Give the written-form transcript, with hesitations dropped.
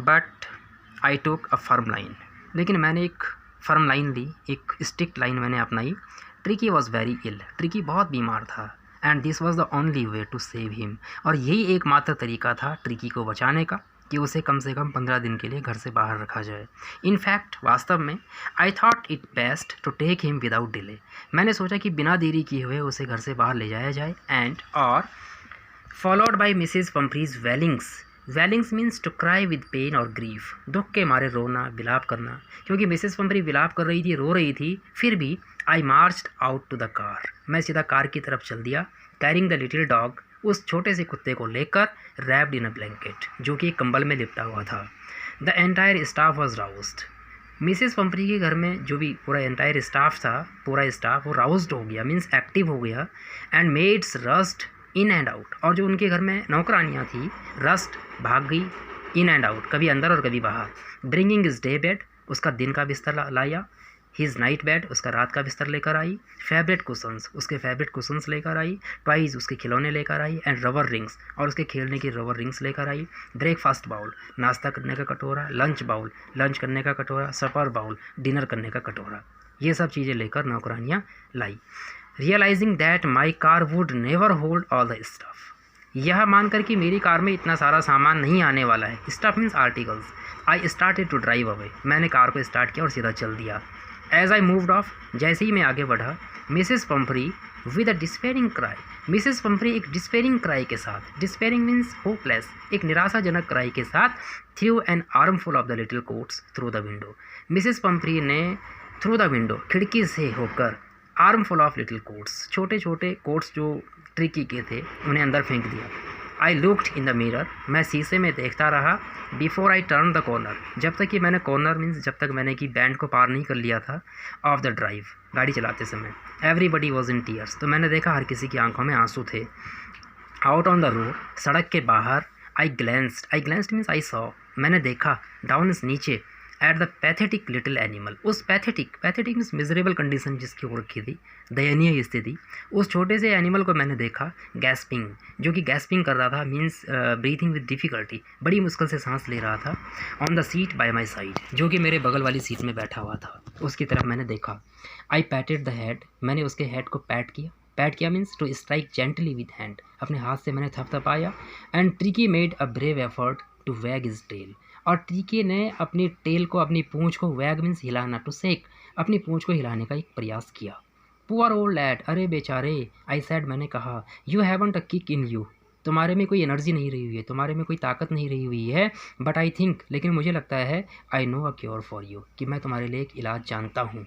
But I took a firm line, लेकिन मैंने एक फर्म लाइन ली, एक स्ट्रिक्ट लाइन मैंने अपनाई। Tricki was very ill, Tricki बहुत बीमार था, and this was the only way to save him, और यही एकमात्र तरीका था ट्रिकी को बचाने का कि उसे कम से कम 15 दिन के लिए घर से बाहर रखा जाए। इनफैक्ट वास्तव में I thought it best to take him without delay, मैंने सोचा कि बिना देरी किए हुए उसे घर से बाहर ले जाया जाए। एंड और followed by Mrs Pumphrey's wailings, wailings means to cry with pain और ग्रीफ, दुख के मारे रोना, विलाप करना, क्योंकि मिसेस पम्फ्री विलाप कर रही थी, रो रही थी। फिर भी I marched out to the car, मैं सीधा कार की तरफ चल दिया, कैरिंग द लिटिल डॉग, उस छोटे से कुत्ते को लेकर, रैप्ड इन अ ब्लैंकेट, जो कि एक कंबल में लिपटा हुआ था। The entire staff was roused, Mrs Pumphrey के घर में जो भी पूरा एंटायर स्टाफ था, पूरा स्टाफ वो राउस्ड हो गया, मीन्स एक्टिव हो गया। And made rush in and out, और जो उनके घर में नौकरानियाँ थी, रस्ट भाग गई इन एंड आउट, कभी अंदर और कभी बाहर। ब्रिंगिंग इज डे बेड, उसका दिन का बिस्तर लाया। हिज नाइट बेड, उसका रात का बिस्तर लेकर आई। फेवरेट कुशंस, उसके फेवरेट कुशंस लेकर आई। टॉयज, उसके खिलौने लेकर आई। एंड रबर रिंग्स, और उसके खेलने की रबर रिंग्स लेकर आई। ब्रेकफास्ट बाउल, नाश्ता करने का कटोरा। लंच बाउल, लंच करने का कटोरा। सपर बाउल, डिनर करने का कटोरा। ये सब चीज़ें लेकर नौकरानियाँ लाई। Realizing that my car would never hold all the stuff, यह मानकर कि मेरी कार में इतना सारा सामान नहीं आने वाला है, stuff means articles, I started to drive away, मैंने कार को स्टार्ट किया और सीधा चल दिया। एज आई मूव्ड ऑफ, जैसे ही मैं आगे बढ़ा, Mrs Pomfrey with a despairing cry, Mrs Pomfrey एक डिस्पेयरिंग क्राई के साथ, डिस्पेयरिंग मीन्स होपलेस, एक निराशाजनक क्राई के साथ, through an armful of the little quotes through the window, Mrs Pomfrey ने थ्रू द विंडो, खिड़की से होकर, आर्मफुल ऑफ लिटिल कोट्स, छोटे छोटे कोट्स जो ट्रिकी के थे, उन्हें अंदर फेंक दिया। I looked in the mirror, मैं शीशे में देखता रहा। Before I turn the corner, जब तक कि मैंने कॉर्नर मीन्स जब तक मैंने कि बैंड को पार नहीं कर लिया था ऑफ द ड्राइव, गाड़ी चलाते समय। एवरीबडी वॉज इन टीयर्स, तो मैंने देखा हर किसी की आंखों में आंसू थे। आउट ऑन द रोड, सड़क के बाहर, आई ग्लैंस्ड मीन्स आई सॉ, मैंने देखा, डाउन नीचे, at the pathetic little animal, उस पैथेटिक मीन्स मिजरेबल कंडीशन जिसकी हो रखी थी, दयनीय स्थिति, उस छोटे से एनिमल को मैंने देखा। गैस्पिंग, जो कि गैस्पिंग कर रहा था, मीन्स ब्रीथिंग विद डिफ़िकल्टी, बड़ी मुश्किल से सांस ले रहा था। On the seat bye my side, जो कि मेरे बगल वाली सीट में बैठा हुआ था, उसकी तरफ मैंने देखा। आई पैटेड द हेड, मैंने उसके हेड को पैट किया means to strike gently with hand, अपने हाथ से मैंने थपथपाया। And Tricki made a brave effort to wag his tail, और ट्रिकी ने अपनी टेल को, अपनी पूंछ को, वैग मीन्स हिलाना, टू सेक, अपनी पूंछ को हिलाने का एक प्रयास किया। पुअर ओल्ड लैड, अरे बेचारे, आई सेड, मैंने कहा, you haven't a kick in you, तुम्हारे में कोई एनर्जी नहीं रही हुई है, तुम्हारे में कोई ताकत नहीं रही हुई है। बट आई थिंक, लेकिन मुझे लगता है, I know a cure for you, कि मैं तुम्हारे लिए एक इलाज जानता हूँ।